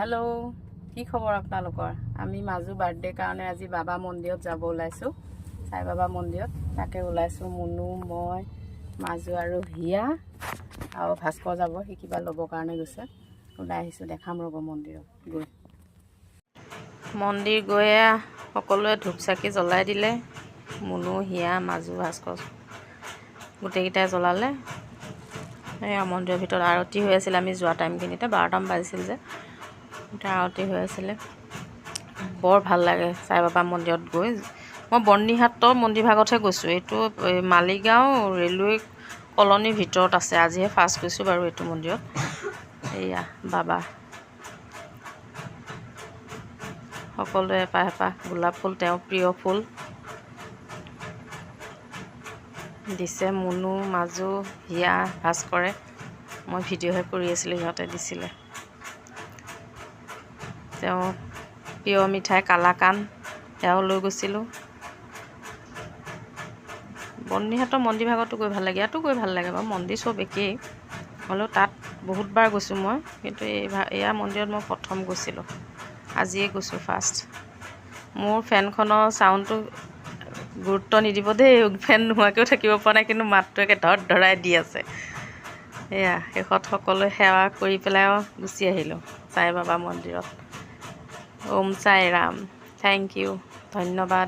Hello', কি খবৰ আপোনালোকৰ? আমি মাজু বাৰ্থডে কাৰণে আজি বাবা মন্দিৰত যাব ওলাইছোঁ, সাই বাবা মন্দিৰত। তাকে ওলাইছোঁ মুনু, মই, মাজু আৰু হিয়া আৰু ভাস্কৰ যাব, সি কিবা ল'বৰ কাৰণে গৈছে। ওলাই আহিছোঁ, দেখাম ৰ'ব মন্দিৰত গৈ। মন্দিৰ গৈয়ে সকলোৱে ধূপ চাকি জ্বলাই দিলে। মুনু, হিয়া, মাজু, ভাস্কৰ গোটেইকেইটাই জ্বলালে। এয়া মন্দিৰৰ ভিতৰত আৰতি হৈ আছিল। আমি যোৱা টাইমখিনিতে 12টামান বাজিছিল যে এতিয়া আৰতি হৈ আছিলে। বৰ ভাল লাগে সাই বাবা মন্দিৰত গৈ। মই বৰ্ণিহাটৰ মন্দিৰ ভাগতহে গৈছোঁ। এইটো মালিগাঁও ৰেলৱে কলনীৰ ভিতৰত আছে। আজিহে ফাৰ্ষ্ট গৈছোঁ বাৰু এইটো মন্দিৰত। এয়া বাবা, সকলোৱে এপাহ এপাহ গোলাপ ফুল, তেওঁৰ প্ৰিয় ফুল দিছে। মুনু, মাজু, হিয়া, ভাস্কৰে। মই ভিডিঅ'হে কৰি আছিলোঁ, সিহঁতে দিছিলে। তেওঁ প্ৰিয় মিঠাই কালাকান, সেয়াও লৈ গৈছিলোঁ। বৰ্ণিহাটৰ মন্দিৰ ভাগতো গৈ ভাল লাগে, ইয়াতো গৈ ভাল লাগে বাৰু। মন্দিৰ চব একেই, হ'লেও তাত বহুতবাৰ গৈছোঁ মই, কিন্তু এয়া মন্দিৰত মই প্ৰথম গৈছিলোঁ। আজিয়ে গৈছোঁ ফাৰ্ষ্ট। মোৰ ফেনখনৰ চাউণ্ডটো গুৰুত্ব নিদিব দেই, ফেন নোহোৱাকৈও থাকিব পৰা নাই, কিন্তু মাতটো একে ধৰ ধৰাই দি আছে। এয়া শেষত সকলোৱে সেৱা কৰি পেলাই গুচি আহিলোঁ সাই বাবা মন্দিৰত। ওম সাই ৰাম, থেংক ইউ, ধন্যবাদ।